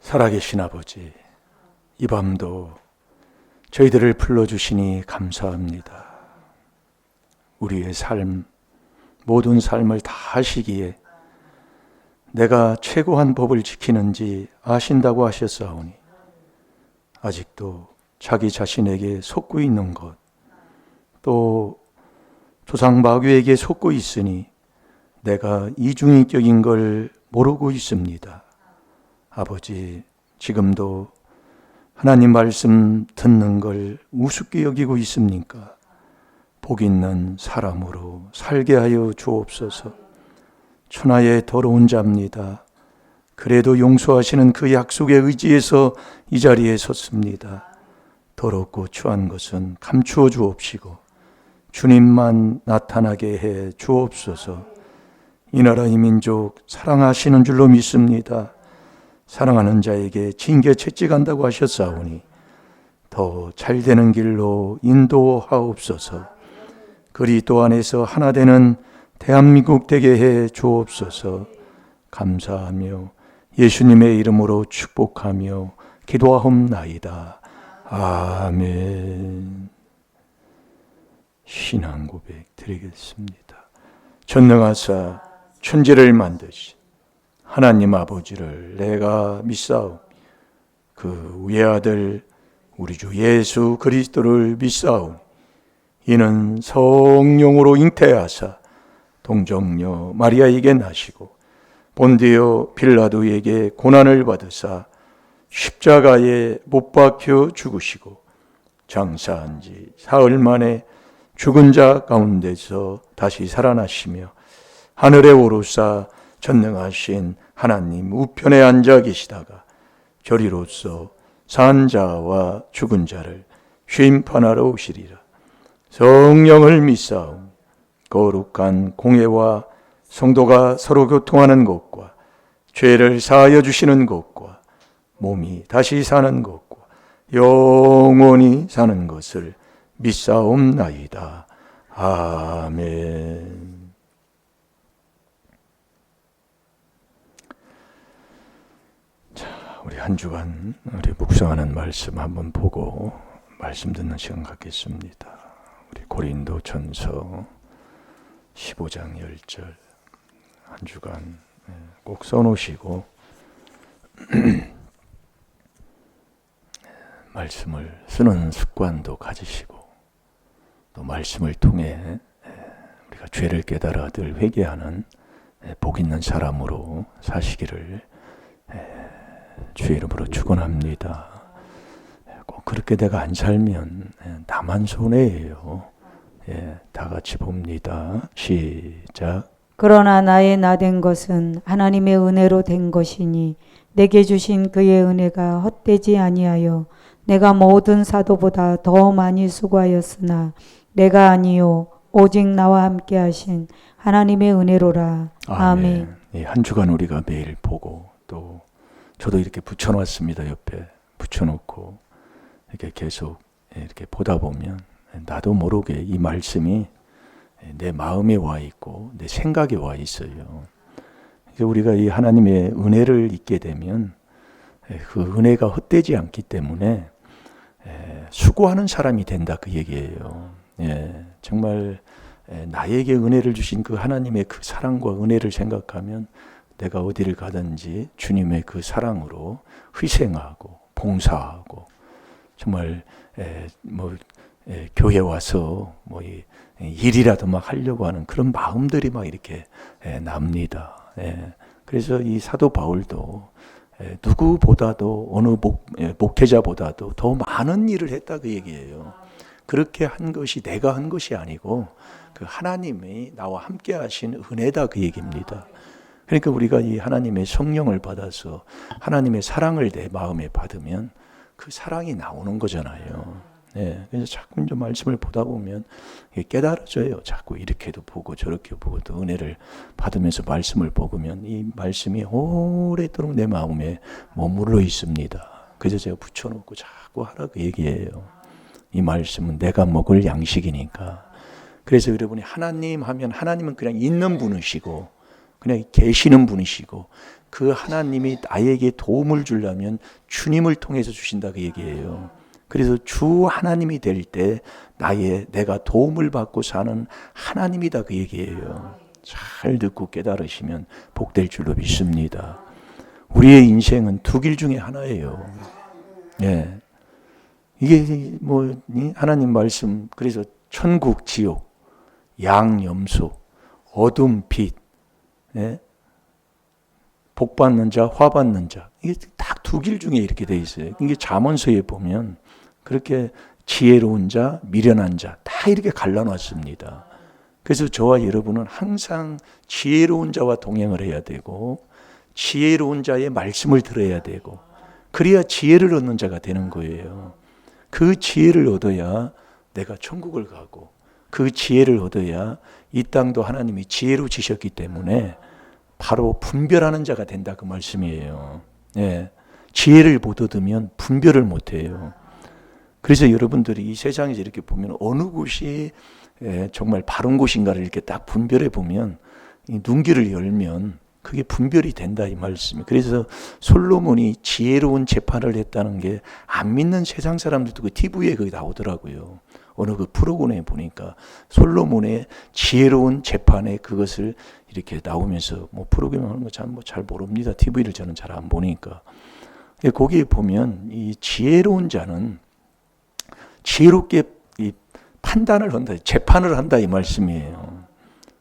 살아계신 아버지, 이 밤도 저희들을 불러주시니 감사합니다. 우리의 삶, 모든 삶을 다 하시기에 내가 최고한 법을 지키는지 아신다고 하셨사오니 아직도 자기 자신에게 속고 있는 것, 또 조상 마귀에게 속고 있으니 내가 이중인격인 걸 모르고 있습니다. 아버지, 지금도 하나님 말씀 듣는 걸 우습게 여기고 있습니까? 복 있는 사람으로 살게 하여 주옵소서. 천하의 더러운 자입니다. 그래도 용서하시는 그 약속에 의지해서 이 자리에 섰습니다. 더럽고 추한 것은 감추어 주옵시고 주님만 나타나게 해 주옵소서. 이 나라 이 민족 사랑하시는 줄로 믿습니다. 사랑하는 자에게 징계 채찍한다고 하셨사오니 더 잘되는 길로 인도하옵소서. 그리스도 안에서 하나 되는 대한민국 되게 해 주옵소서. 감사하며 예수님의 이름으로 축복하며 기도하옵나이다. 아멘. 신앙 고백 드리겠습니다. 전능하사 천지를 만드신 하나님 아버지를 내가 믿사오니 그 외아들 우리 주 예수 그리스도를 믿사오니 이는 성령으로 잉태하사 동정녀 마리아에게 나시고 본디오 빌라도에게 고난을 받으사 십자가에 못 박혀 죽으시고 장사한 지 사흘 만에 죽은 자 가운데서 다시 살아나시며 하늘에 오르사 전능하신 하나님 우편에 앉아 계시다가 저리로서 산 자와 죽은 자를 심판하러 오시리라. 성령을 믿사오니 거룩한 공회와 성도가 서로 교통하는 것과 죄를 사하여 주시는 것과 몸이 다시 사는 것과 영원히 사는 것을 믿사옵나이다. 아멘. 우리 한 주간 우리 묵상하는 말씀 한번 보고 말씀 듣는 시간 갖겠습니다. 우리 고린도전서 15장 10절 한 주간 꼭 써놓으시고 말씀을 쓰는 습관도 가지시고 또 말씀을 통해 우리가 죄를 깨달아 늘 회개하는 복 있는 사람으로 사시기를 주의 이름으로 축원합니다. 꼭 그렇게 내가 안 살면 나만 손해예요. 다 같이 봅니다. 시작. 그러나 나의 나 된 것은 하나님의 은혜로 된 것이니 내게 주신 그의 은혜가 헛되지 아니하여 내가 모든 사도보다 더 많이 수고하였으나 내가 아니요 오직 나와 함께 하신 하나님의 은혜로라. 아멘. 한 주간 우리가 매일 보고 또 저도 이렇게 붙여놨습니다. 옆에 붙여놓고 이렇게 계속 이렇게 보다 보면 나도 모르게 이 말씀이 내 마음에 와 있고 내 생각에 와 있어요. 우리가 이 하나님의 은혜를 잊게 되면 그 은혜가 헛되지 않기 때문에 수고하는 사람이 된다 그 얘기예요. 정말 나에게 은혜를 주신 그 하나님의 그 사랑과 은혜를 생각하면 내가 어디를 가든지 주님의 그 사랑으로 희생하고 봉사하고 정말 교회 와서 일이라도 막 하려고 하는 그런 마음들이 막 이렇게 납니다. 그래서 이 사도 바울도 누구보다도 어느 목회자보다도 더 많은 일을 했다 그 얘기예요. 그렇게 한 것이 내가 한 것이 아니고 그 하나님이 나와 함께 하신 은혜다 그 얘기입니다. 그러니까 우리가 이 하나님의 성령을 받아서 하나님의 사랑을 내 마음에 받으면 그 사랑이 나오는 거잖아요. 그래서 자꾸 이제 말씀을 보다 보면 깨달아져요. 자꾸 이렇게도 보고 저렇게 보고 또 은혜를 받으면서 말씀을 먹으면 이 말씀이 오래도록 내 마음에 머물러 있습니다. 그래서 제가 붙여놓고 자꾸 하라고 얘기해요. 이 말씀은 내가 먹을 양식이니까. 그래서 여러분이 하나님 하면 하나님은 그냥 있는 분이시고 그냥 계시는 분이시고 그 하나님이 나에게 도움을 주려면 주님을 통해서 주신다 그 얘기예요. 그래서 주 하나님이 될 때 내가 도움을 받고 사는 하나님이다 그 얘기예요. 잘 듣고 깨달으시면 복될 줄로 믿습니다. 우리의 인생은 두 길 중에 하나예요. 예. 이게 뭐 하나님 말씀 그래서 천국 지옥, 양 염소, 어둠 빛, 예? 복 받는 자, 화 받는 자. 이게 딱 두 길 중에 이렇게 돼 있어요. 이게 잠언서에 보면 그렇게 지혜로운 자, 미련한 자 다 이렇게 갈라놨습니다. 그래서 저와 여러분은 항상 지혜로운 자와 동행을 해야 되고 지혜로운 자의 말씀을 들어야 되고 그래야 지혜를 얻는 자가 되는 거예요. 그 지혜를 얻어야 내가 천국을 가고 그 지혜를 얻어야 이 땅도 하나님이 지혜로 지셨기 때문에 바로 분별하는 자가 된다 그 말씀이에요. 예. 지혜를 못 얻으면 분별을 못 해요. 그래서 여러분들이 이 세상에서 이렇게 보면 어느 곳이 정말 바른 곳인가를 이렇게 딱 분별해 보면 이 눈길을 열면 그게 분별이 된다 이 말씀이. 그래서 솔로몬이 지혜로운 재판을 했다는 게 안 믿는 세상 사람들도 그 TV에 거기 나오더라고요. 어느 그 프로그램에 보니까 솔로몬의 지혜로운 재판에 그것을 이렇게 나오면서 뭐 프로그램 하는 거 잘 모릅니다. TV를 저는 잘 안 보니까. 거기에 보면 이 지혜로운 자는 지혜롭게 이 판단을 한다, 재판을 한다 이 말씀이에요.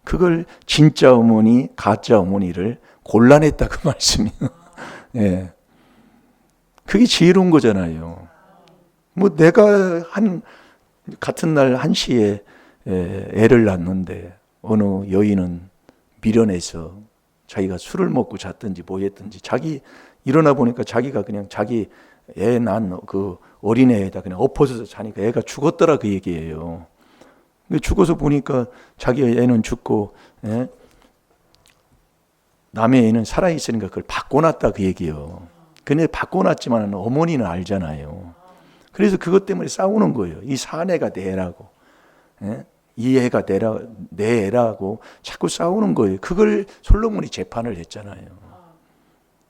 그걸 진짜 어머니, 가짜 어머니를 골라냈다 그 말씀이에요. 예. 그게 지혜로운 거잖아요. 뭐 내가 같은 날 1시에 애를 낳는데 어느 여인은 미련해서 자기가 술을 먹고 잤든지 뭐 했든지 자기 일어나 보니까 자기가 그냥 자기 애 낳은 그 어린애에다 그냥 엎어져서 자니까 애가 죽었더라 그 얘기예요. 죽어서 보니까 자기 애는 죽고 남의 애는 살아있으니까 그걸 바꿔놨다 그 얘기예요. 근데 바꿔놨지만 어머니는 알잖아요. 그래서 그것 때문에 싸우는 거예요. 이 사내가 내 애라고. 이 애가 내 애라고 자꾸 싸우는 거예요. 그걸 솔로몬이 재판을 했잖아요.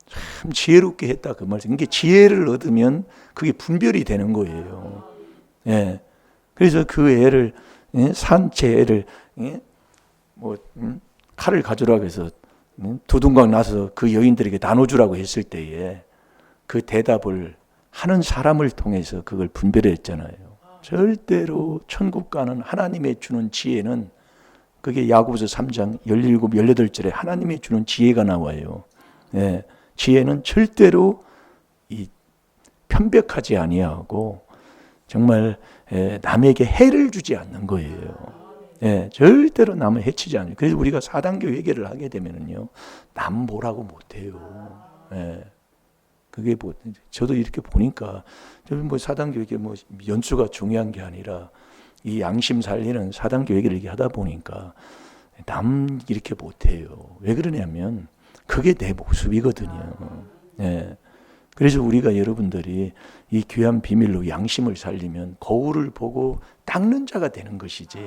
참 지혜롭게 했다 그 말씀. 이게 지혜를 얻으면 그게 분별이 되는 거예요. 예. 그래서 그 애를 산채 애를 칼을 가져라고 해서 두둥강 나서 그 여인들에게 나눠주라고 했을 때에 그 대답을 하는 사람을 통해서 그걸 분별했잖아요. 절대로 천국 가는 하나님의 주는 지혜는 그게 야고보서 3장 17, 18절에 하나님의 주는 지혜가 나와요. 예. 지혜는 절대로 이 편백하지 아니하고 정말 남에게 해를 주지 않는 거예요. 예, 절대로 남을 해치지 않아요. 그래서 우리가 사단교 회개를 하게 되면은요, 남 뭐라고 못해요. 예, 그게 뭐 저도 이렇게 보니까 저는 뭐 사단교 회개 뭐 연수가 중요한 게 아니라 이 양심 살리는 사단교 회개를 이렇게 하다 보니까 남 이렇게 못해요. 왜 그러냐면 그게 내 모습이거든요. 예. 그래서 우리가 여러분들이 이 귀한 비밀로 양심을 살리면 거울을 보고 닦는 자가 되는 것이지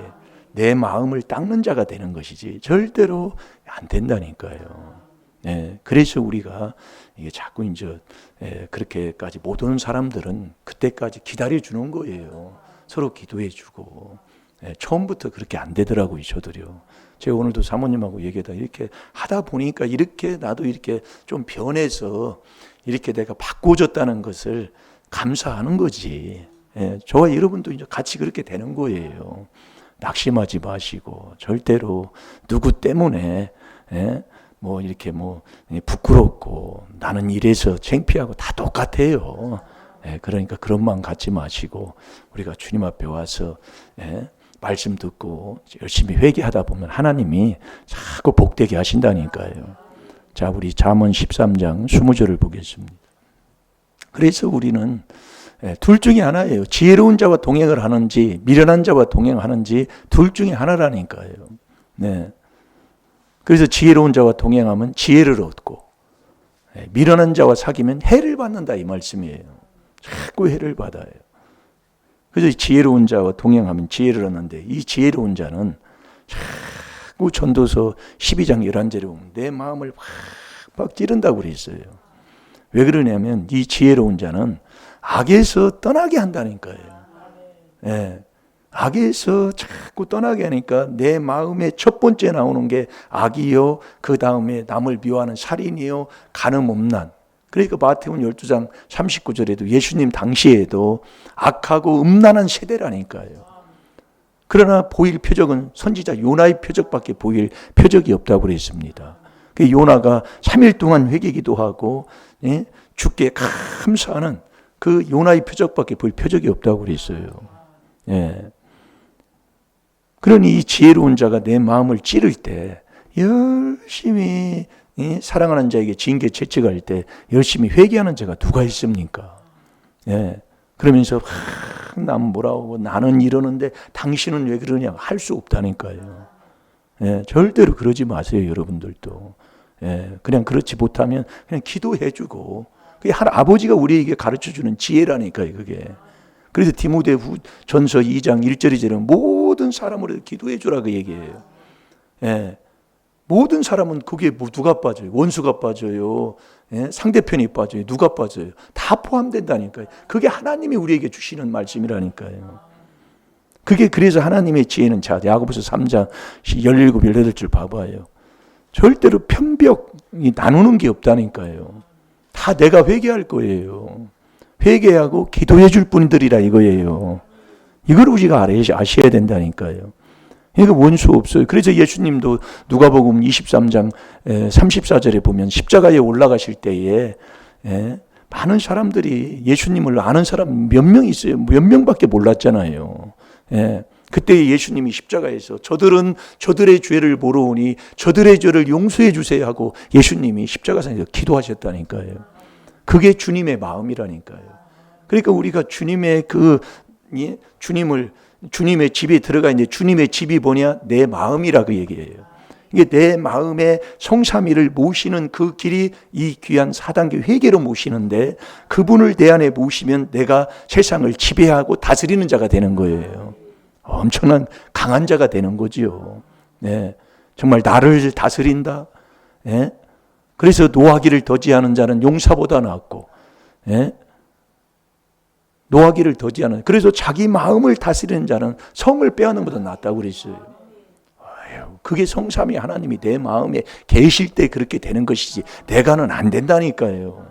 내 마음을 닦는 자가 되는 것이지 절대로 안 된다니까요. 예. 그래서 우리가 이게 자꾸 이제 그렇게까지 못 오는 사람들은 그때까지 기다려 주는 거예요. 서로 기도해 주고. 처음부터 그렇게 안 되더라고요, 저도요. 제가 오늘도 사모님하고 얘기하다 이렇게 하다 보니까 이렇게 나도 이렇게 좀 변해서 이렇게 내가 바꿔줬다는 것을 감사하는 거지. 저와 여러분도 이제 같이 그렇게 되는 거예요. 낙심하지 마시고 절대로 누구 때문에 뭐 이렇게 뭐 부끄럽고 나는 이래서 창피하고 다 똑같아요. 그러니까 그런 마음 갖지 마시고 우리가 주님 앞에 와서 말씀 듣고 열심히 회개하다 보면 하나님이 자꾸 복되게 하신다니까요. 자, 우리 잠언 13장 20절을 보겠습니다. 그래서 우리는 둘 중에 하나예요. 지혜로운 자와 동행을 하는지 미련한 자와 동행하는지 둘 중에 하나라니까요. 네. 그래서 지혜로운 자와 동행하면 지혜를 얻고 미련한 자와 사귀면 해를 받는다 이 말씀이에요. 자꾸 해를 받아요. 그래서 지혜로운 자와 동행하면 지혜를 얻는데 이 지혜로운 자는 자꾸 전도서 12장 11절에 보면 내 마음을 팍팍 찌른다고 그랬어요. 왜 그러냐면 이 지혜로운 자는 악에서 떠나게 한다니까요. 예. 악에서 자꾸 떠나게 하니까 내 마음에 첫 번째 나오는 게 악이요, 그 다음에 남을 미워하는 살인이요, 간음음란. 그러니까 마태복음 12장 39절에도 예수님 당시에도 악하고 음란한 세대라니까요. 그러나 보일 표적은 선지자 요나의 표적밖에 보일 표적이 없다고 그랬습니다. 그 요나가 3일 동안 회개기도 하고 주께 감사하는 그 요나의 표적밖에 보일 표적이 없다고 그랬어요. 예. 그러니 이 지혜로운 자가 내 마음을 찌를 때 열심히 사랑하는 자에게 징계 채찍할 때 열심히 회개하는 자가 누가 있습니까? 예. 그러면서 남 뭐라고 나는 이러는데 당신은 왜 그러냐 할 수 없다니까요. 예. 절대로 그러지 마세요, 여러분들도. 예. 그냥 그렇지 못하면 그냥 기도해주고 그게 아버지가 우리에게 가르쳐주는 지혜라니까요, 그게. 그래서 디모데 전서 2장 1절 2절은 모든 사람으로 기도해 주라고 얘기해요. 예. 모든 사람은 그게 누가 빠져요? 원수가 빠져요. 예? 상대편이 빠져요. 누가 빠져요? 다 포함된다니까요. 그게 하나님이 우리에게 주시는 말씀이라니까요. 그게 그래서 하나님의 지혜는 자 야고보서 3장 17, 18절 봐봐요. 절대로 편벽이 나누는 게 없다니까요. 다 내가 회개할 거예요. 회개하고 기도해 줄 분들이라 이거예요. 이걸 우리가 아셔야 된다니까요. 그러니까 원수 없어요. 그래서 예수님도 누가복음 23장 34절에 보면 십자가에 올라가실 때에 많은 사람들이 예수님을 아는 사람 몇 명 있어요. 몇 명밖에 몰랐잖아요. 그때 예수님이 십자가에서 저들은 저들의 죄를 모르오니 저들의 죄를 용서해 주세요 하고 예수님이 십자가상에서 기도하셨다니까요. 그게 주님의 마음이라니까요. 그러니까 우리가 주님의 주님의 집에 들어가 있는데 주님의 집이 뭐냐? 내 마음이라고 얘기해요. 이게 내 마음의 성삼위를 모시는 그 길이 이 귀한 4단계 회개로 모시는데 그분을 내 안에 모시면 내가 세상을 지배하고 다스리는 자가 되는 거예요. 엄청난 강한 자가 되는 거지요. 네. 정말 나를 다스린다. 네. 그래서 노하기를 더디하는 자는 용사보다 낫고, 노하기를 더디하는, 그래서 자기 마음을 다스리는 자는 성을 빼앗는 것보다 낫다고 그랬어요. 그게 성삼위 하나님이 내 마음에 계실 때 그렇게 되는 것이지 내가는 안 된다니까요.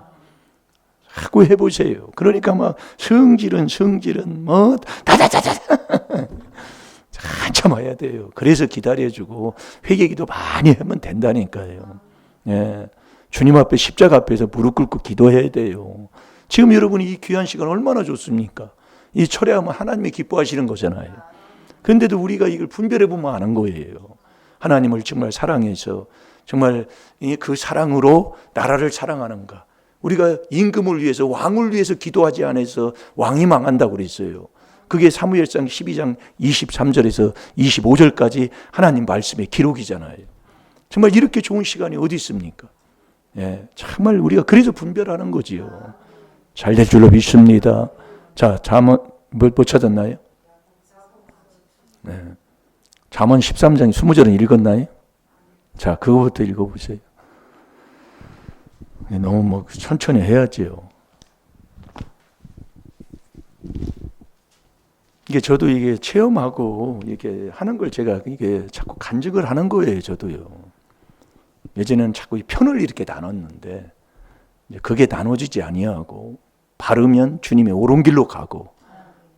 자꾸 해보세요. 그러니까 막 성질은 뭐 다다다다 참아야 돼요. 그래서 기다려주고 회개기도 많이 하면 된다니까요. 예. 주님 앞에 십자가 앞에서 무릎 꿇고 기도해야 돼요. 지금 여러분이 이 귀한 시간 얼마나 좋습니까? 이 철회하면 하나님이 기뻐하시는 거잖아요. 그런데도 우리가 이걸 분별해 보면 아는 거예요. 하나님을 정말 사랑해서 정말 그 사랑으로 나라를 사랑하는가. 우리가 임금을 위해서 왕을 위해서 기도하지 않아서 왕이 망한다고 그랬어요. 그게 사무엘상 12장 23절에서 25절까지 하나님 말씀의 기록이잖아요. 정말 이렇게 좋은 시간이 어디 있습니까? 예, 정말 우리가 그래서 분별하는 거지요. 잘 될 줄로 믿습니다. 자, 잠언 뭐 찾았나요? 네. 잠언 13장 20절은 읽었나요? 자, 그거부터 읽어보세요. 너무 뭐 천천히 해야지요. 이게 저도 이게 체험하고 이렇게 하는 걸 제가 이게 자꾸 간직을 하는 거예요, 저도요. 예전에는 자꾸 편을 이렇게 나눴는데 이제 그게 나눠지지 아니하고 바르면 주님의 옳은 길로 가고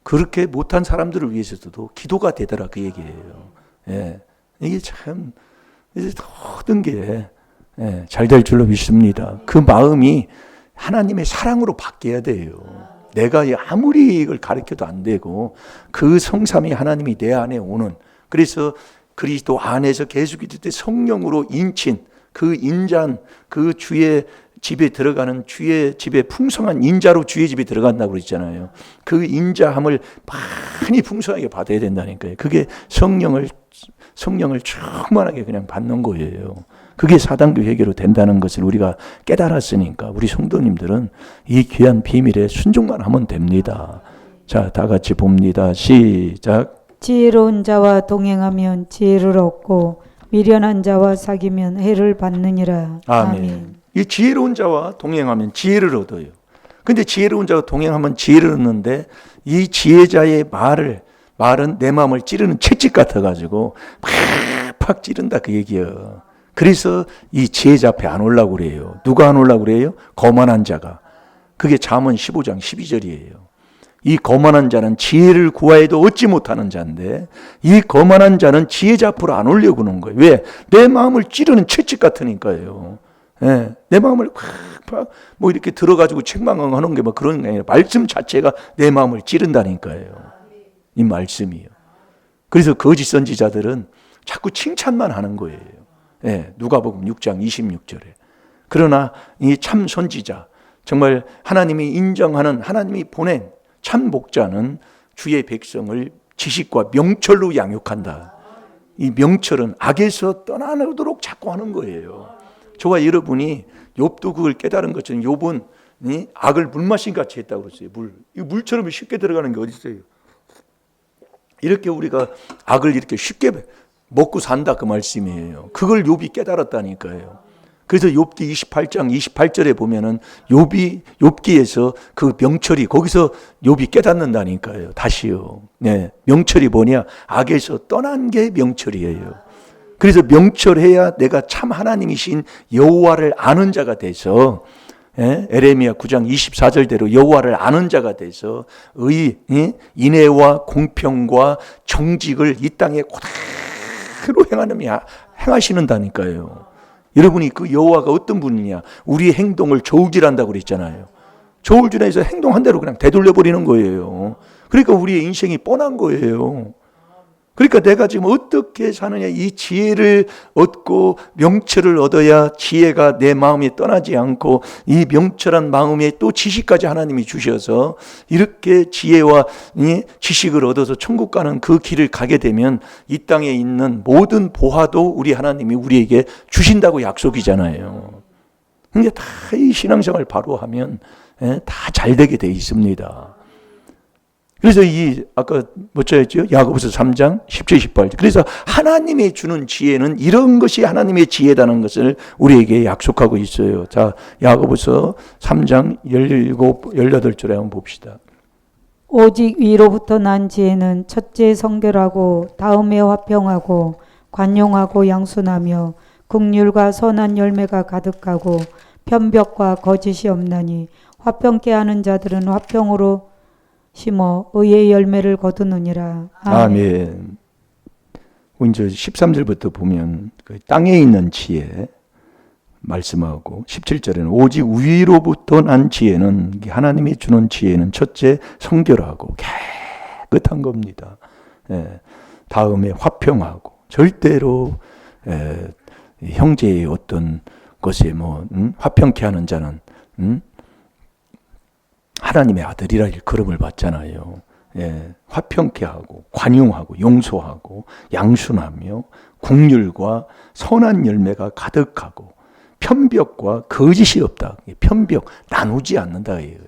그렇게 못한 사람들을 위해서도 기도가 되더라 그 얘기예요. 예. 이게 참 모든 게 잘 될 줄로 믿습니다. 그 마음이 하나님의 사랑으로 바뀌어야 돼요. 내가 아무리 이걸 가르쳐도 안 되고 그 성삼이 하나님이 내 안에 오는, 그래서 그리스도 안에서 계속 있을 때 성령으로 인친 그 인자한 그 주의 집에 들어가는, 주의 집에 풍성한 인자로 주의 집에 들어간다고 그랬잖아요. 그 인자함을 많이 풍성하게 받아야 된다니까요. 그게 성령을 충만하게 그냥 받는 거예요. 그게 4단계 회개로 된다는 것을 우리가 깨달았으니까 우리 성도님들은 이 귀한 비밀에 순종만 하면 됩니다. 자, 다 같이 봅니다. 시작. 지혜로운 자와 동행하면 지혜를 얻고 미련한 자와 사귀면 해를 받느니라. 아멘. 이 지혜로운 자와 동행하면 지혜를 얻어요. 근데 지혜로운 자와 동행하면 지혜를 얻는데 이 지혜자의 말은 내 마음을 찌르는 채찍 같아가지고 팍팍 찌른다 그 얘기야. 그래서 이 지혜자 앞에 안 오려고 그래요. 누가 안 오려고 그래요? 거만한 자가. 그게 잠언 15장 12절이에요. 이 거만한 자는 지혜를 구하여도 얻지 못하는 자인데 이 거만한 자는 지혜자 앞으로 안 오려고 하는 거예요. 왜? 내 마음을 찌르는 채찍 같으니까요. 예, 내 마음을 팍팍 뭐 이렇게 들어가지고 책망하는 게 뭐 그런 게 아니라 말씀 자체가 내 마음을 찌른다니까요. 이 말씀이요. 그래서 거짓 선지자들은 자꾸 칭찬만 하는 거예요. 예, 누가복음 6장 26절에. 그러나 이 참 선지자, 정말 하나님이 인정하는 하나님이 보낸 참 목자는 주의 백성을 지식과 명철로 양육한다. 이 명철은 악에서 떠나도록 자꾸 하는 거예요. 저와 여러분이 욥도 그걸 깨달은 것처럼 욥은 악을 물마신 같이 했다고 그랬어요. 물처럼 쉽게 들어가는 게 어디 있어요? 이렇게 우리가 악을 이렇게 쉽게 먹고 산다 그 말씀이에요. 그걸 욥이 깨달았다니까요. 그래서 욥기 28장 28절에 보면은 욥기에서 그 명철이 거기서 욥이 깨닫는다니까요. 다시요. 네, 명철이 뭐냐? 악에서 떠난 게 명철이에요. 그래서 명철해야 내가 참 하나님이신 여호와를 아는 자가 돼서 에레미야 9장 24절대로 여호와를 아는 자가 돼서 인애와 공평과 정직을 이 땅에 그대로 행하시는다니까요. 여러분이 그 여호와가 어떤 분이냐? 우리의 행동을 저울질한다고 그랬잖아요. 저울질해서 행동한 대로 그냥 되돌려 버리는 거예요. 그러니까 우리의 인생이 뻔한 거예요. 그러니까 내가 지금 어떻게 사느냐, 이 지혜를 얻고 명철을 얻어야 지혜가 내 마음에 떠나지 않고 이 명철한 마음에 또 지식까지 하나님이 주셔서 이렇게 지혜와 지식을 얻어서 천국 가는 그 길을 가게 되면 이 땅에 있는 모든 보화도 우리 하나님이 우리에게 주신다고 약속이잖아요. 근데 다 이 신앙생활 바로 하면 다 잘 되게 돼 있습니다. 그래서 아까 뭐였죠? 야고보서 3장 17, 18. 그래서 하나님이 주는 지혜는 이런 것이 하나님의 지혜다는 것을 우리에게 약속하고 있어요. 자, 야고보서 3장 17, 18절에 한번 봅시다. 오직 위로부터 난 지혜는 첫째 성결하고 다음에 화평하고 관용하고 양순하며 긍휼과 선한 열매가 가득하고 편벽과 거짓이 없나니 화평케 하는 자들은 화평으로 심어 의의 열매를 거두느니라. 아멘. 이제 13절부터 보면 그 땅에 있는 지혜 말씀하고 17절에는 오직 위로부터 난 지혜는 하나님이 주는 지혜는 첫째 성결하고 깨끗한 겁니다. 다음에 화평하고 절대로 형제의 어떤 것에 화평케 하는 자는 하나님의 아들이라 일컬음을 받잖아요. 화평케 하고 관용하고 용서하고 양순하며 긍휼과 선한 열매가 가득하고 편벽과 거짓이 없다. 편벽 나누지 않는다예요.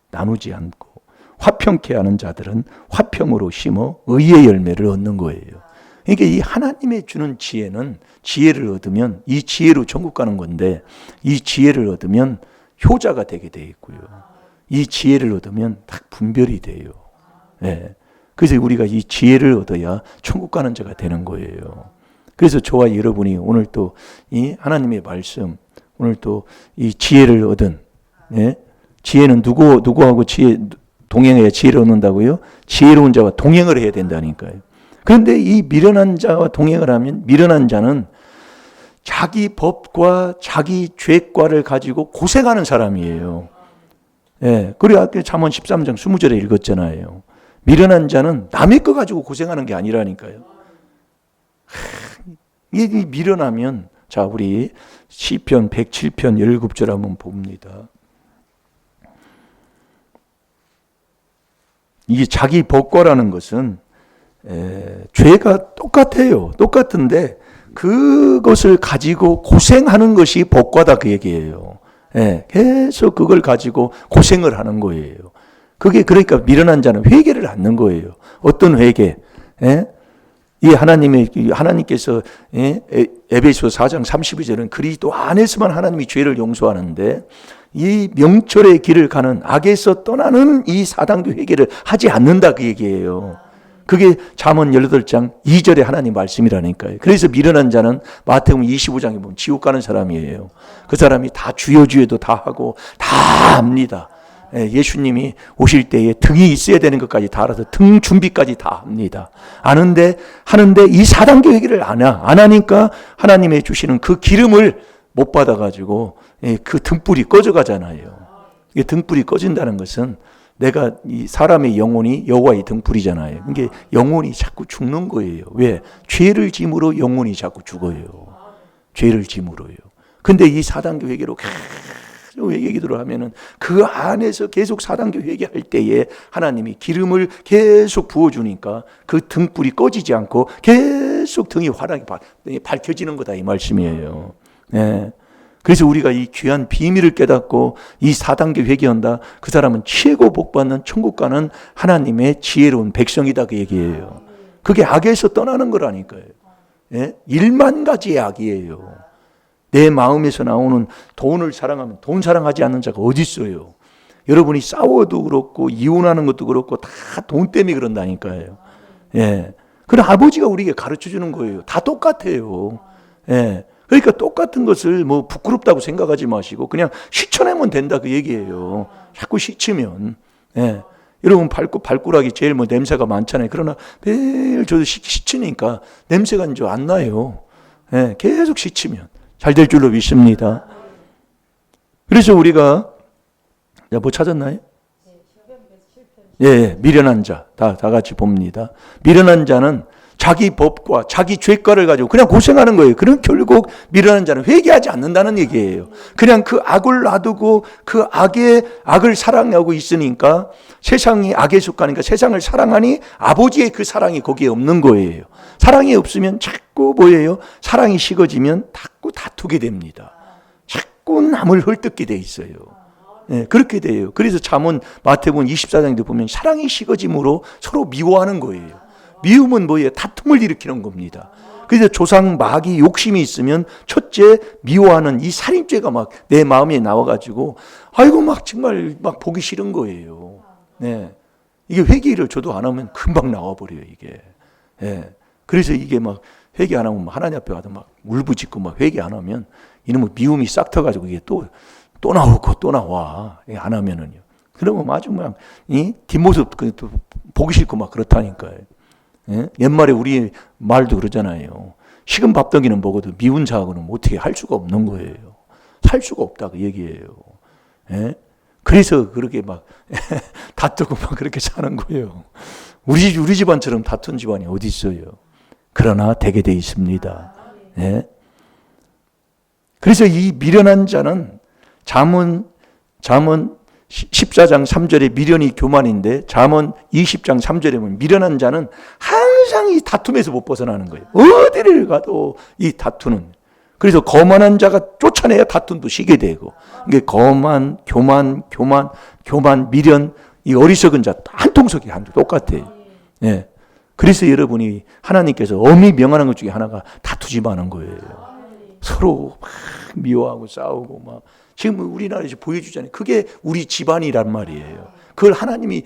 나누지 않고 화평케 하는 자들은 화평으로 심어 의의 열매를 얻는 거예요. 그러니까 이 하나님의 주는 지혜는 지혜를 얻으면 이 지혜로 천국 가는 건데 이 지혜를 얻으면 효자가 되게 돼 있고요. 이 지혜를 얻으면 딱 분별이 돼요. 그래서 우리가 이 지혜를 얻어야 천국 가는 자가 되는 거예요. 그래서 저와 여러분이 오늘 또 이 하나님의 말씀, 오늘 또 이 지혜를 얻은, 지혜는 누구하고 동행해야 지혜를 얻는다고요? 지혜로운 자와 동행을 해야 된다니까요. 그런데 이 미련한 자와 동행을 하면 미련한 자는 자기 법과 자기 죄과를 가지고 고생하는 사람이에요. 그리고 아까 잠언 13장 20절에 읽었잖아요. 미련한 자는 남의 거 가지고 고생하는 게 아니라니까요. 이 미련하면 자 우리 시편 107편 17절 한번 봅니다. 이게 자기 법과라는 것은 죄가 똑같아요. 똑같은데 그것을 가지고 고생하는 것이 복과다 그 얘기예요. 계속 그걸 가지고 고생을 하는 거예요. 그게 그러니까 미련한 자는 회개를 않는 거예요. 어떤 회개? 이 하나님께서 에베소 4장 32절은 그리스도 안에서만 하나님이 죄를 용서하는데 이 명철의 길을 가는 악에서 떠나는 이 사단계 회개를 하지 않는다 그 얘기예요. 그게 잠언 18장 2절에 하나님 말씀이라니까요. 그래서 미련한 자는 마태복음 25장에 보면 지옥 가는 사람이에요. 그 사람이 다 주여 주여도 다 하고 다 합니다. 예수님이 오실 때에 등이 있어야 되는 것까지 다 알아서 등 준비까지 다 합니다. 하는데 이 4단계 회개를 안 하니까 하나님의 주시는 그 기름을 못 받아가지고 그 등불이 꺼져가잖아요. 이게 등불이 꺼진다는 것은 내가 이 사람의 영혼이 여호와의 등불이잖아요. 이게 영혼이 자꾸 죽는 거예요. 왜? 죄를 짐으로 영혼이 자꾸 죽어요. 죄를 짐으로요. 근데 이 4단계 회개로 계속 회개기도를 하면은 그 안에서 계속 4단계 회개할 때에 하나님이 기름을 계속 부어주니까 그 등불이 꺼지지 않고 계속 등이 환하게 밝혀지는 거다 이 말씀이에요. 네. 그래서 우리가 이 귀한 비밀을 깨닫고 이 4단계 회개한다. 그 사람은 최고 복받는 천국 가는 하나님의 지혜로운 백성이다 그 얘기예요. 그게 악에서 떠나는 거라니까요. 예? 1만 가지의 악이에요. 내 마음에서 나오는 돈을 사랑하면 돈 사랑하지 않는 자가 어디 있어요. 여러분이 싸워도 그렇고 이혼하는 것도 그렇고 다 돈 때문에 그런다니까요. 예. 그럼 아버지가 우리에게 가르쳐 주는 거예요. 다 똑같아요. 예. 그러니까 똑같은 것을 뭐 부끄럽다고 생각하지 마시고 그냥 씻어내면 된다 그 얘기예요. 자꾸 씻으면. 예. 여러분 발가락이 제일 뭐 냄새가 많잖아요. 그러나 매일 저도 씻으니까 냄새가 이제 안 나요. 예. 계속 씻으면 잘 될 줄로 믿습니다. 그래서 우리가 뭐 찾았나요? 예, 미련한 자 다 같이 봅니다. 미련한 자는 자기 법과 자기 죄과를 가지고 그냥 고생하는 거예요. 그럼 결국 미련한 자는 회개하지 않는다는 얘기예요. 그냥 그 악을 놔두고 그 악을 사랑하고 있으니까 세상이 악에 속하니까 세상을 사랑하니 아버지의 그 사랑이 거기에 없는 거예요. 사랑이 없으면 자꾸 뭐예요? 사랑이 식어지면 자꾸 다투게 됩니다. 자꾸 남을 헐뜯게 돼 있어요. 네, 그렇게 돼요. 그래서 잠언 마태복음 24장에도 보면 사랑이 식어짐으로 서로 미워하는 거예요. 미움은 뭐예요? 다툼을 일으키는 겁니다. 그래서 조상 마귀 욕심이 있으면 첫째 미워하는 이 살인죄가 막 내 마음에 나와가지고 아이고 막 정말 막 보기 싫은 거예요. 네, 이게 회개를 저도 안 하면 금방 나와버려요 이게. 네. 그래서 이게 막 회개 안 하면 하나님 앞에 가서 막 울부짖고 막 회개 안 하면 이놈의 미움이 싹 터가지고 이게 또 나오고 또 나와. 안 하면은요. 그러면 아주 그냥 이 뒷모습 보기 싫고 막 그렇다니까요. 예? 옛말에 우리 말도 그러잖아요. 식은 밥덩이는 먹어도 미운 자하고는 어떻게 할 수가 없는 거예요. 살 수가 없다 그 얘기예요. 예? 그래서 그렇게 막 다투고 막 그렇게 사는 거예요. 우리 집안처럼 다툰 집안이 어디 있어요. 그러나 되게 돼 있습니다. 예? 그래서 이 미련한 자는 잠언 14장 3절에 미련이 교만인데 잠언 20장 3절에 보면 미련한 자는 항상 이 다툼에서 못 벗어나는 거예요. 어디를 가도 이 다투는. 그래서 거만한 자가 쫓아내야 다툼도 쉬게 되고 이게 거만, 교만, 미련 이 어리석은 자 한 통속이 똑같아요. 예. 그래서 여러분이 하나님께서 엄히 명하는 것 중에 하나가 다투지 마는 거예요. 서로 막 미워하고 싸우고 막 지금 우리나라에서 보여주잖아요. 그게 우리 집안이란 말이에요. 그걸 하나님이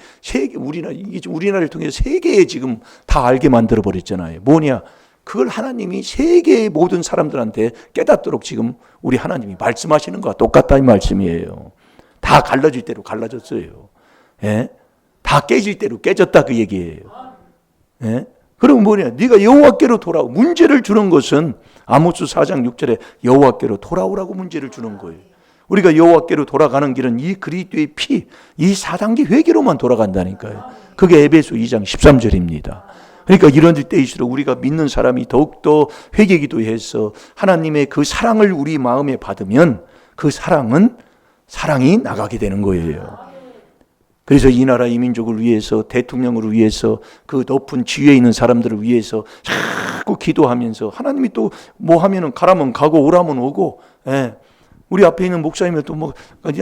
우리나라를 통해서 세계에 지금 다 알게 만들어 버렸잖아요. 뭐냐? 그걸 하나님이 세계의 모든 사람들한테 깨닫도록 지금 우리 하나님이 말씀하시는 것과 똑같다 이 말씀이에요. 다 갈라질 대로 갈라졌어요. 예? 다 깨질 대로 깨졌다 그 얘기예요. 예? 그럼 뭐냐? 네가 여호와께로 돌아오. 문제를 주는 것은 아모스 4장 6절에 여호와께로 돌아오라고 문제를 주는 거예요. 우리가 여호와께로 돌아가는 길은 이 그리스도의 피, 이 4단계 회개로만 돌아간다니까요. 그게 에베소 2장 13절입니다. 그러니까 이런 때일수록 우리가 믿는 사람이 더욱더 회개 기도해서 하나님의 그 사랑을 우리 마음에 받으면 그 사랑이 나가게 되는 거예요. 그래서 이 나라 이 민족을 위해서 대통령을 위해서 그 높은 지위에 있는 사람들을 위해서 자꾸 기도하면서 하나님이 또 뭐 하면은 가라면 가고 오라면 오고 예. 우리 앞에 있는 목사님은 또 뭐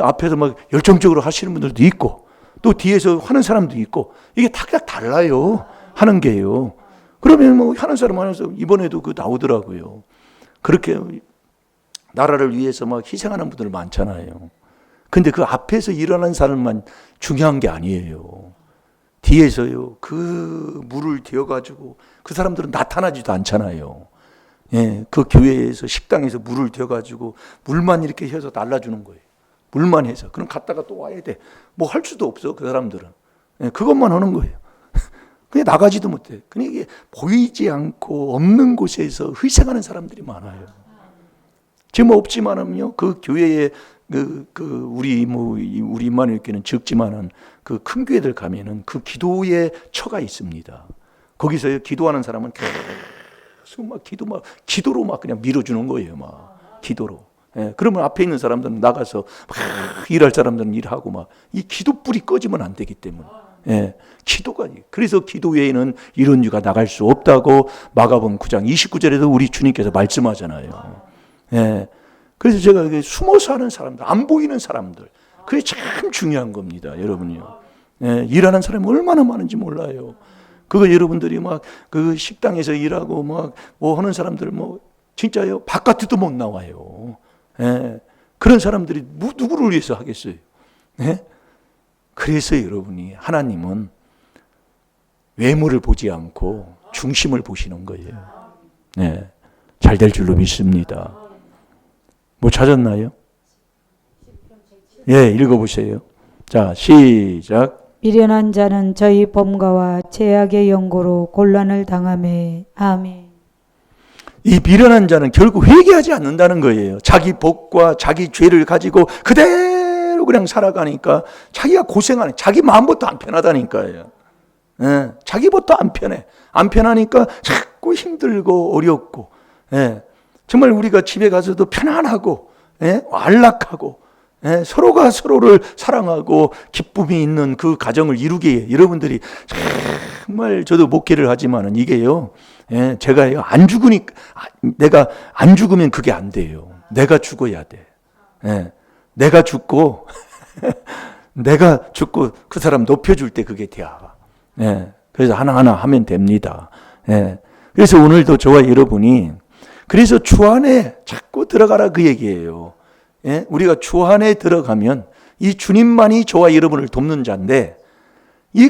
앞에서 막 열정적으로 하시는 분들도 있고 또 뒤에서 하는 사람도 있고 이게 탁탁 달라요. 하는 게요. 그러면 뭐 하는 사람 하면서 이번에도 그 나오더라고요. 그렇게 나라를 위해서 막 희생하는 분들 많잖아요. 근데 그 앞에서 일어나는 사람만 중요한 게 아니에요. 뒤에서요, 그 물을 데워가지고 그 사람들은 나타나지도 않잖아요. 예, 그 교회에서 식당에서 물을 데워가지고 물만 이렇게 해서 날라주는 거예요. 물만 해서. 그럼 갔다가 또 와야 돼. 뭐 할 수도 없어, 그 사람들은. 예, 그것만 하는 거예요. 그냥 나가지도 못해. 그냥 이게 보이지 않고 없는 곳에서 희생하는 사람들이 많아요. 지금 없지만은요, 그 교회에 우리 이만희 교회는 적지만은 그 큰 교회들 가면은 그 기도의 처가 있습니다. 거기서 기도하는 사람은 계속 막 기도로 막 그냥 밀어주는 거예요, 막 기도로. 예, 그러면 앞에 있는 사람들은 나가서 막 일할 사람들은 일하고 막 이 기도불이 꺼지면 안 되기 때문에. 예, 기도가. 그래서 기도 외에는 이런 유가 나갈 수 없다고 마가복음 9장 29절에도 우리 주님께서 말씀하잖아요. 예, 그래서 제가 숨어서 하는 사람들, 안 보이는 사람들, 그게 참 중요한 겁니다, 여러분요. 예, 일하는 사람이 얼마나 많은지 몰라요. 그거 여러분들이 막 그 식당에서 일하고 막 뭐 하는 사람들 뭐 진짜요, 바깥에도 못 나와요. 예, 그런 사람들이 누구를 위해서 하겠어요? 예? 그래서 여러분이 하나님은 외모를 보지 않고 중심을 보시는 거예요. 네, 잘 될 줄로 믿습니다. 뭐 찾았나요? 예, 읽어보세요. 자, 시작. 미련한 자는 저희 범과와 죄악의 연고로 곤란을 당하매. 아멘. 이 미련한 자는 결국 회개하지 않는다는 거예요. 자기 복과 자기 죄를 가지고 그대로 그냥 살아가니까 자기가 고생하는, 자기 마음부터 안 편하다니까요. 예, 자기부터 안 편해. 안 편하니까 자꾸 힘들고 어렵고, 예, 정말 우리가 집에 가서도 편안하고, 예, 안락하고, 예, 서로가 서로를 사랑하고 기쁨이 있는 그 가정을 이루기에 여러분들이 정말, 저도 목회를 하지만은 이게요, 예, 제가 안 죽으니까, 내가 안 죽으면 그게 안 돼요. 내가 죽어야 돼. 예, 내가 죽고 그 사람 높여줄 때 그게 돼. 예, 그래서 하나하나 하면 됩니다. 예, 그래서 오늘도 저와 여러분이 그래서 주 안에 자꾸 들어가라 그 얘기예요. 예, 우리가 주 안에 들어가면 이 주님만이 저와 여러분을 돕는 자인데,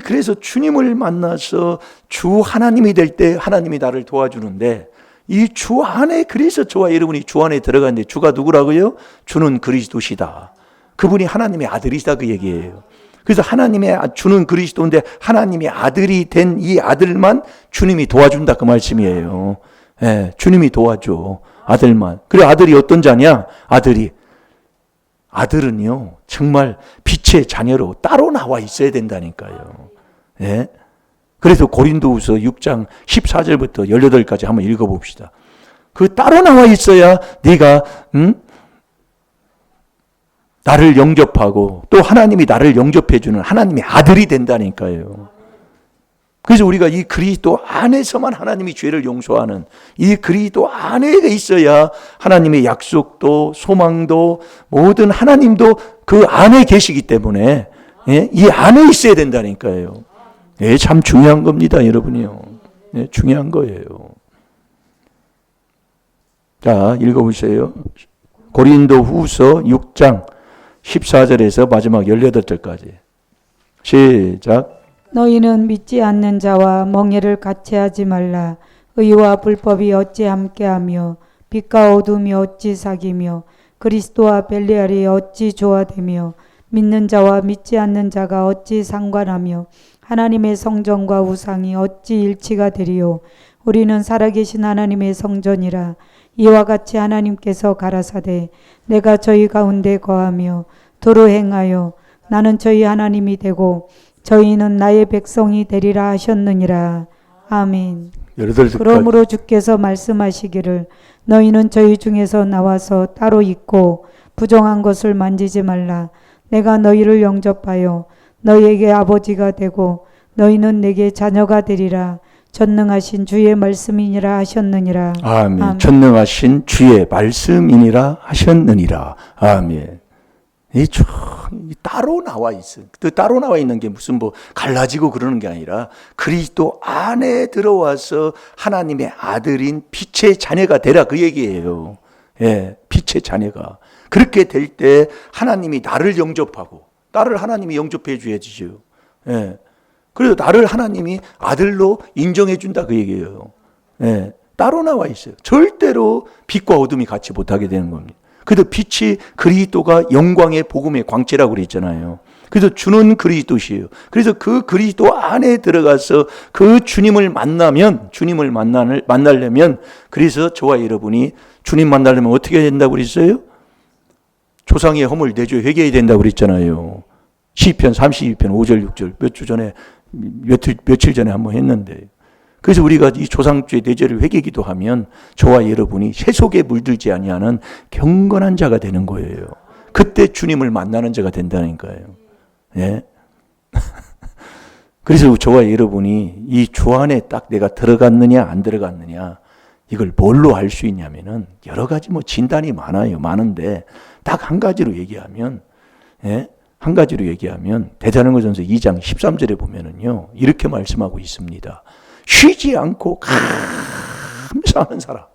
그래서 주님을 만나서 주 하나님이 될 때 하나님이 나를 도와주는데, 이 주 안에, 그래서 저와 여러분이 주 안에 들어가는데, 주가 누구라고요? 주는 그리스도시다. 그분이 하나님의 아들이시다 그 얘기예요. 그래서 주는 그리스도인데 하나님의 아들이 된 이 아들만 주님이 도와준다 그 말씀이에요. 예, 주님이 도와줘, 아들만. 그래, 아들이 어떤 자냐? 아들은요, 정말 빛의 자녀로 따로 나와 있어야 된다니까요. 예? 그래서 고린도후서 6장 14절부터 18절까지 한번 읽어봅시다. 그 따로 나와 있어야 네가 나를 영접하고 또 하나님이 나를 영접해주는 하나님의 아들이 된다니까요. 그래서 우리가 이 그리스도 안에서만 하나님이 죄를 용서하는 이 그리스도 안에 있어야 하나님의 약속도 소망도 모든 하나님도 그 안에 계시기 때문에, 예? 이 안에 있어야 된다니까요. 예, 참 중요한 겁니다, 여러분이요. 예, 중요한 거예요. 자, 읽어보세요. 고린도후서 6장 14절에서 마지막 18절까지. 시작. 너희는 믿지 않는 자와 멍에를 같이 하지 말라. 의와 불법이 어찌 함께하며 빛과 어둠이 어찌 사귀며 그리스도와 벨리알이 어찌 조화되며 믿는 자와 믿지 않는 자가 어찌 상관하며 하나님의 성전과 우상이 어찌 일치가 되리요. 우리는 살아계신 하나님의 성전이라. 이와 같이 하나님께서 가라사대 내가 저희 가운데 거하며 도로 행하여 나는 저희 하나님이 되고 저희는 나의 백성이 되리라 하셨느니라. 아멘. 그러므로 주께서 말씀하시기를 너희는 저희 중에서 나와서 따로 있고 부정한 것을 만지지 말라. 내가 너희를 영접하여 너희에게 아버지가 되고 너희는 내게 자녀가 되리라. 전능하신 주의 말씀이니라 하셨느니라. 아멘. 전능하신 주의 말씀이니라 하셨느니라. 아멘. 따로 나와 있어요. 그 따로 나와 있는 게 무슨 뭐 갈라지고 그러는 게 아니라 그리스도 안에 들어와서 하나님의 아들인 빛의 자녀가 되라 그 얘기예요. 예, 빛의 자녀가. 그렇게 될 때 하나님이 나를 영접하고, 나를 하나님이 영접해 줘야지죠. 예. 그래서 나를 하나님이 아들로 인정해 준다 그 얘기예요. 예. 따로 나와 있어요. 절대로 빛과 어둠이 같이 못하게 되는 겁니다. 그래도 빛이 그리스도가 영광의 복음의 광채라고 그랬잖아요. 그래서 주는 그리스도시에요. 그래서 그 그리스도 안에 들어가서 그 주님을 만나려면 그래서 저와 여러분이 주님 만나려면 어떻게 해야 된다고 그랬어요? 조상의 허물 내줘 회개해야 된다고 그랬잖아요. 시편 32편 5절 6절 몇 주 전에 며칠 전에 한번 했는데, 그래서 우리가 이 조상주의 내죄를 회개기도 하면 저와 여러분이 세속에 물들지 아니하는 경건한 자가 되는 거예요. 그때 주님을 만나는 자가 된다는 거예요. 예. 그래서 저와 여러분이 이 주 안에 딱 내가 들어갔느냐 안 들어갔느냐 이걸 뭘로 알 수 있냐면은 여러 가지 뭐 진단이 많은데 딱 한 가지로 얘기하면, 예? 한 가지로 얘기하면 대사로전서 2장 13절에 보면은요 이렇게 말씀하고 있습니다. 쉬지 않고 감사하는 사람.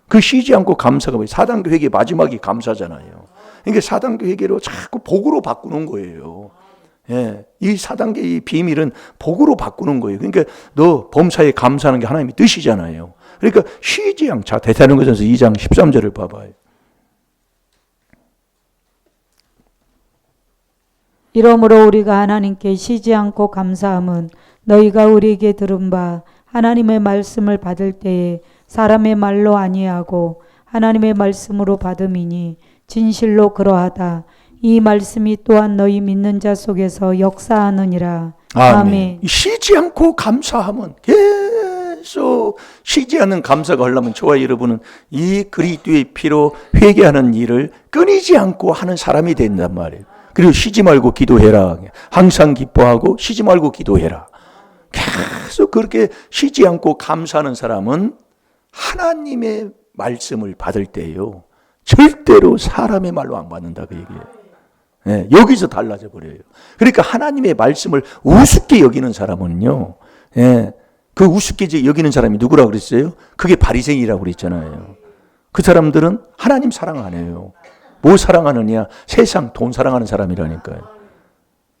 그 쉬지 않고 감사가 뭐예요? 4단계 회개 마지막이 감사잖아요. 그러니까 4단계 회개로 자꾸 복으로 바꾸는 거예요. 예, 이 4단계의 비밀은 복으로 바꾸는 거예요. 그러니까 너 범사에 감사하는 게 하나님의 뜻이잖아요. 그러니까 쉬지 않고, 자, 대사로전서 2장 13절을 봐봐요. 이러므로 우리가 하나님께 쉬지 않고 감사함은 너희가 우리에게 들은 바 하나님의 말씀을 받을 때에 사람의 말로 아니하고 하나님의 말씀으로 받음이니 진실로 그러하다. 이 말씀이 또한 너희 믿는 자 속에서 역사하느니라. 아멘. 쉬지 않고 감사함은 계속 쉬지 않는 감사가 하려면 저와 여러분은 이 그리스도의 피로 회개하는 일을 끊이지 않고 하는 사람이 된단 말이에요. 그리고 쉬지 말고 기도해라. 항상 기뻐하고 쉬지 말고 기도해라. 계속 그렇게 쉬지 않고 감사하는 사람은 하나님의 말씀을 받을 때요 절대로 사람의 말로 안 받는다 그 얘기예요. 네, 여기서 달라져 버려요. 그러니까 하나님의 말씀을 우습게 여기는 사람은요, 네, 그 우습게 여기는 사람이 누구라고 그랬어요? 그게 바리새인이라고 그랬잖아요. 그 사람들은 하나님 사랑 안 해요. 뭐 사랑하느냐? 세상 돈 사랑하는 사람이라니까요.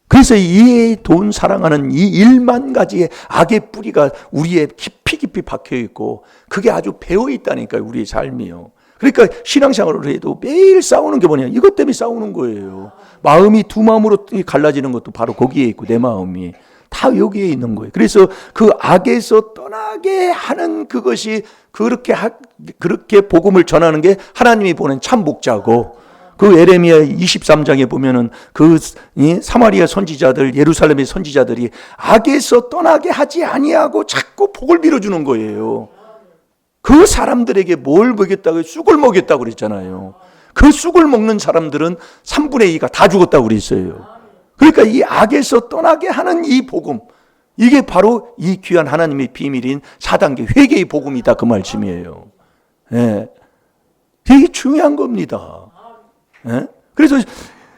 그래서 이 돈 사랑하는 이 1만 가지의 악의 뿌리가 우리의 깊이 박혀 있고 그게 아주 배어 있다니까요. 우리의 삶이요. 그러니까 신앙생활을 해도 매일 싸우는 게 뭐냐? 이것 때문에 싸우는 거예요. 마음이 두 마음으로 갈라지는 것도 바로 거기에 있고 내 마음이 다 여기에 있는 거예요. 그래서 그 악에서 떠나게 하는 그것이 그렇게 복음을 전하는 게 하나님이 보낸 참 목자고, 그 에레미야 23장에 보면은 그 사마리아 선지자들, 예루살렘의 선지자들이 악에서 떠나게 하지 아니하고 자꾸 복을 빌어주는 거예요. 그 사람들에게 뭘 먹였다고? 쑥을 먹였다고 그랬잖아요. 그 쑥을 먹는 사람들은 3분의 2가 다 죽었다고 그랬어요. 그러니까 이 악에서 떠나게 하는 이 복음, 이게 바로 이 귀한 하나님의 비밀인 4단계 회개의 복음이다 그 말씀이에요. 예. 되게 중요한 겁니다. 예? 그래서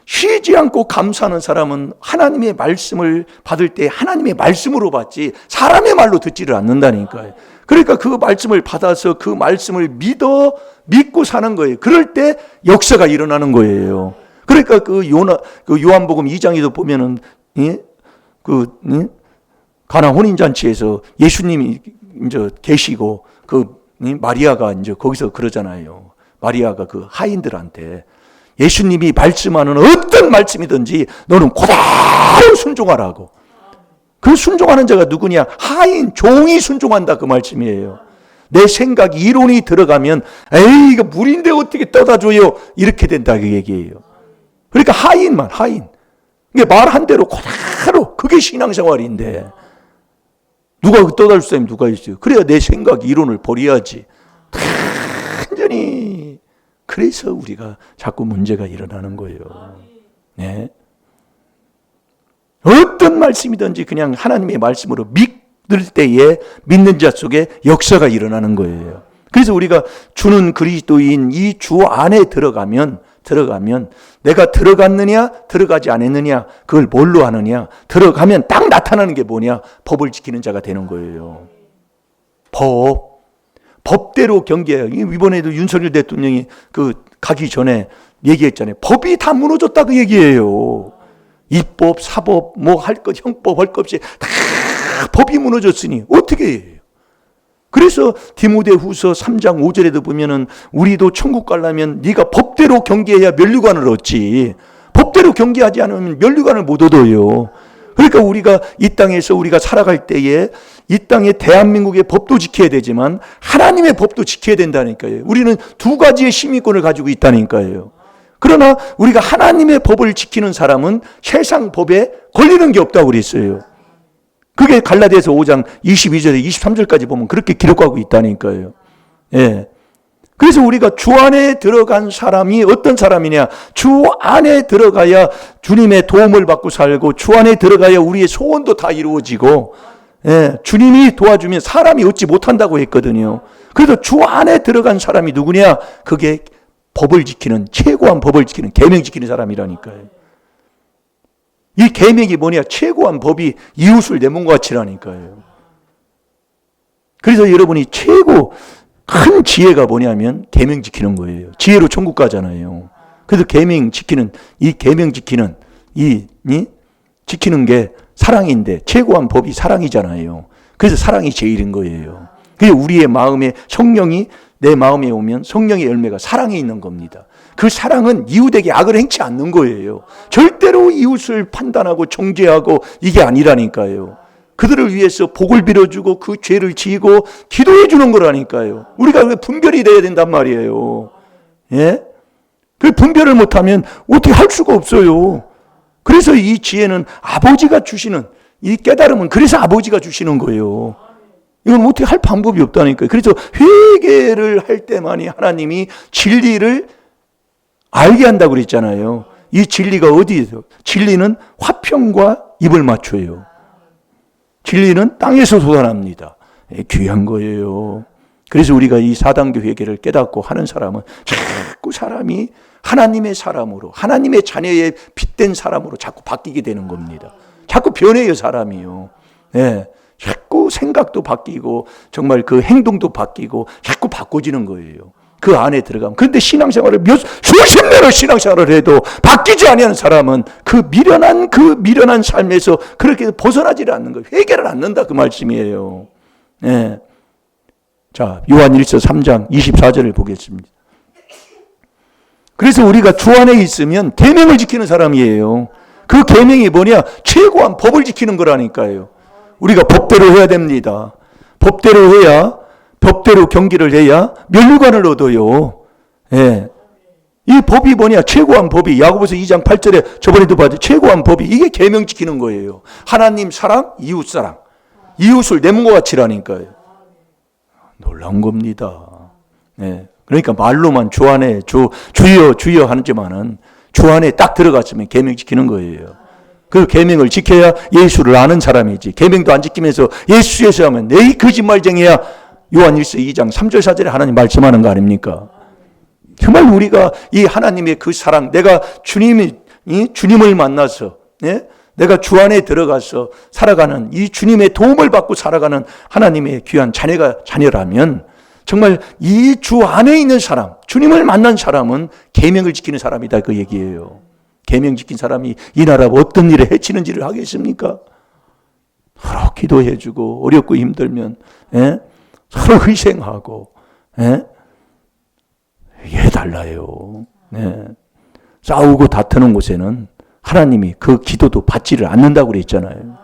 쉬지 않고 감사하는 사람은 하나님의 말씀을 받을 때 하나님의 말씀으로 받지 사람의 말로 듣지를 않는다니까요. 그러니까 그 말씀을 받아서 그 말씀을 믿고 사는 거예요. 그럴 때 역사가 일어나는 거예요. 그러니까 그 요한복음 2장에도 보면은 가나 혼인잔치에서 예수님이 이제 계시고 마리아가 이제 거기서 그러잖아요. 마리아가 그 하인들한테 예수님이 말씀하는 어떤 말씀이든지 너는 고대로 순종하라고. 그 순종하는 자가 누구냐? 하인, 종이 순종한다 그 말씀이에요. 내 생각, 이론이 들어가면 에이 이거 물인데 어떻게 떠다 줘요? 이렇게 된다 그 얘기예요. 그러니까 하인. 이게 말한 대로 그대로 그게 신앙생활인데 누가 떠다 줄 사람이 누가 있어요? 그래야 내 생각, 이론을 버려야지. 완전히 그래서 우리가 자꾸 문제가 일어나는 거예요. 네. 어떤 말씀이든지 그냥 하나님의 말씀으로 믿을 때에 믿는 자 속에 역사가 일어나는 거예요. 그래서 우리가 주는 그리스도인 이 주 안에 들어가면 들어가면 내가 들어갔느냐 들어가지 않았느냐 그걸 뭘로 하느냐. 들어가면 딱 나타나는 게 뭐냐. 법을 지키는 자가 되는 거예요. 법대로 경계해요. 이번에도 윤석열 대통령이 가기 전에 얘기했잖아요. 법이 다 무너졌다 그 얘기예요. 입법, 사법, 할 것, 형법, 할 것 없이 다 법이 무너졌으니 어떻게 해요? 그래서 디모데후서 3장 5절에도 보면은 우리도 천국 가려면 네가 법대로 경계해야 면류관을 얻지. 법대로 경계하지 않으면 면류관을 못 얻어요. 그러니까 우리가 이 땅에서 우리가 살아갈 때에 이 땅에 대한민국의 법도 지켜야 되지만 하나님의 법도 지켜야 된다니까요. 우리는 두 가지의 시민권을 가지고 있다니까요. 그러나 우리가 하나님의 법을 지키는 사람은 세상 법에 걸리는 게 없다고 그랬어요. 그게 갈라디아서 5장 22절에 23절까지 보면 그렇게 기록하고 있다니까요. 예. 그래서 우리가 주 안에 들어간 사람이 어떤 사람이냐? 주 안에 들어가야 주님의 도움을 받고 살고 주 안에 들어가야 우리의 소원도 다 이루어지고 예, 주님이 도와주면 사람이 얻지 못한다고 했거든요. 그래서 주 안에 들어간 사람이 누구냐? 그게 법을 지키는 최고한 법을 지키는 계명 지키는 사람이라니까요. 이 계명이 뭐냐? 최고한 법이 이웃을 내 몸과 같이라니까요. 그래서 여러분이 최고 큰 지혜가 뭐냐면 계명 지키는 거예요. 지혜로 천국 가잖아요. 그래서 계명 지키는 지키는 게 사랑인데 최고한 법이 사랑이잖아요. 그래서 사랑이 제일인 거예요. 그래서 우리의 마음에 성령이 내 마음에 오면 성령의 열매가 사랑에 있는 겁니다. 그 사랑은 이웃에게 악을 행치 않는 거예요. 절대로 이웃을 판단하고 정죄하고 이게 아니라니까요. 그들을 위해서 복을 빌어주고 그 죄를 지고 기도해 주는 거라니까요. 우리가 분별이 돼야 된단 말이에요. 예? 그 분별을 못하면 어떻게 할 수가 없어요. 그래서 이 지혜는 아버지가 주시는 이 깨달음은 그래서 아버지가 주시는 거예요. 이건 어떻게 할 방법이 없다니까요. 그래서 회개를 할 때만이 하나님이 진리를 알게 한다고 그랬잖아요. 이 진리가 어디에서? 진리는 화평과 입을 맞춰요. 진리는 땅에서 솟아납니다. 귀한 거예요. 그래서 우리가 이 4단계 회개를 깨닫고 하는 사람은 자꾸 사람이 하나님의 사람으로 하나님의 자녀의 빚된 사람으로 자꾸 바뀌게 되는 겁니다. 자꾸 변해요 사람이요. 네. 자꾸 생각도 바뀌고 정말 그 행동도 바뀌고 자꾸 바꿔지는 거예요. 그 안에 들어가면. 그런데 신앙생활을 수십 년을 신앙생활을 해도 바뀌지 아니하는 사람은 그 미련한 삶에서 그렇게 벗어나지를 않는 거예요. 회개를 않는다 그 말씀이에요. 네. 자, 요한일서 3장 24절을 보겠습니다. 그래서 우리가 주 안에 있으면 계명을 지키는 사람이에요. 그 계명이 뭐냐? 최고한 법을 지키는 거라니까요. 우리가 법대로 해야 됩니다. 법대로 해야, 법대로 경기를 해야 면류관을 얻어요. 예. 이 법이 뭐냐? 최고한 법이 야고보서 2장 8절에 저번에도 봤죠. 최고한 법이 이게 계명 지키는 거예요. 하나님 사랑, 이웃 사랑. 이웃을 내 몸과 같이라니까요. 놀라운 겁니다. 예. 그러니까 말로만 주 안에 주여 하지만은 주 안에 딱 들어갔으면 계명 지키는 거예요. 그 계명을 지켜야 예수를 아는 사람이지. 계명도 안 지키면서 예수 하면 내 거짓말쟁이야. 요한일서 2장 3절 4절에 하나님 말씀하는 거 아닙니까? 정말 우리가 이 하나님의 그 사랑, 내가 주님을 만나서, 예? 내가 주 안에 들어가서 살아가는 이 주님의 도움을 받고 살아가는 하나님의 귀한 자녀라면 정말 이 주 안에 있는 사람, 주님을 만난 사람은 계명을 지키는 사람이다 그 얘기예요. 계명 지킨 사람이 이 나라 어떤 일에 해치는지를 하겠습니까? 서로 기도해주고 어렵고 힘들면 서로 희생하고 이게 달라요. 싸우고 다투는 곳에는 하나님이 그 기도도 받지를 않는다고 그랬잖아요.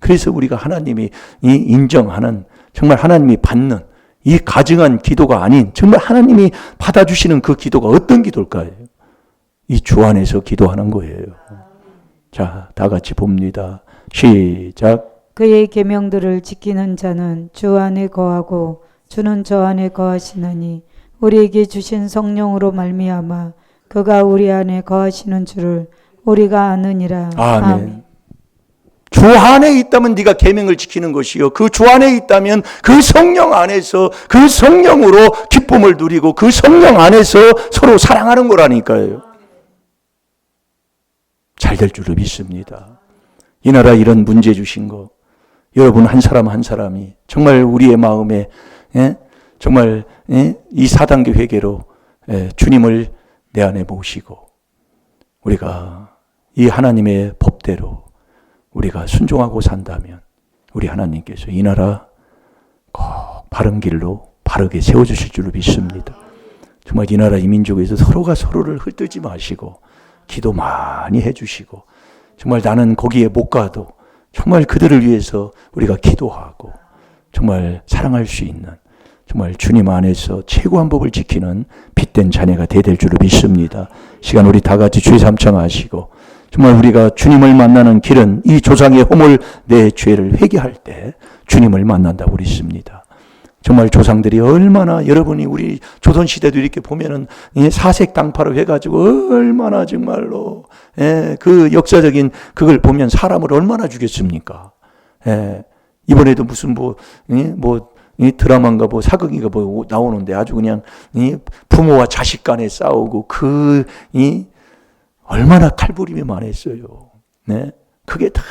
그래서 우리가 하나님이 인정하는 정말 하나님이 받는 이 가증한 기도가 아닌 정말 하나님이 받아주시는 그 기도가 어떤 기도일까요? 이 주 안에서 기도하는 거예요. 자, 다 같이 봅니다. 시작. 그의 계명들을 지키는 자는 주 안에 거하고 주는 저 안에 거하시나니 우리에게 주신 성령으로 말미암아 그가 우리 안에 거하시는 줄을 우리가 아느니라. 아멘. 주 안에 있다면 네가 계명을 지키는 것이요. 그 주 안에 있다면 그 성령 안에서 그 성령으로 기쁨을 누리고 그 성령 안에서 서로 사랑하는 거라니까요. 잘 될 줄로 믿습니다. 이 나라 이런 문제 주신 거 여러분 한 사람 한 사람이 정말 우리의 마음에 정말 이 4단계 회개로 주님을 내 안에 모시고 우리가 이 하나님의 법대로 우리가 순종하고 산다면 우리 하나님께서 이 나라 꼭 바른 길로 바르게 세워주실 줄로 믿습니다. 정말 이 나라 이 민족에서 서로가 서로를 흩뜨지 마시고 기도 많이 해주시고 정말 나는 거기에 못 가도 정말 그들을 위해서 우리가 기도하고 정말 사랑할 수 있는 정말 주님 안에서 최고한 법을 지키는 빛된 자녀가 될 줄로 믿습니다. 시간 우리 다 같이 주의 삼창하시고 정말 우리가 주님을 만나는 길은 이 조상의 허물 내 죄를 회개할 때 주님을 만난다고 그랬습니다. 정말 조상들이 얼마나 여러분이 우리 조선시대도 이렇게 보면은 사색 당파를 해가지고 얼마나 정말로 그 역사적인 그걸 보면 사람을 얼마나 죽였습니까? 이번에도 무슨 이 드라마인가 사극인가 나오는데 아주 그냥 부모와 자식 간에 싸우고 얼마나 칼부림이 많았어요. 네? 그게 다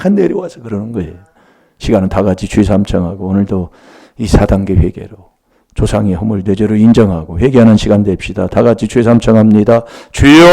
내려와서 그러는 거예요. 시간은 다 같이 주의 삼창하고 오늘도 이 4단계 회개로 조상의 허물 뇌죄를 인정하고 회개하는 시간 됩시다. 다 같이 주의 삼창합니다. 주여!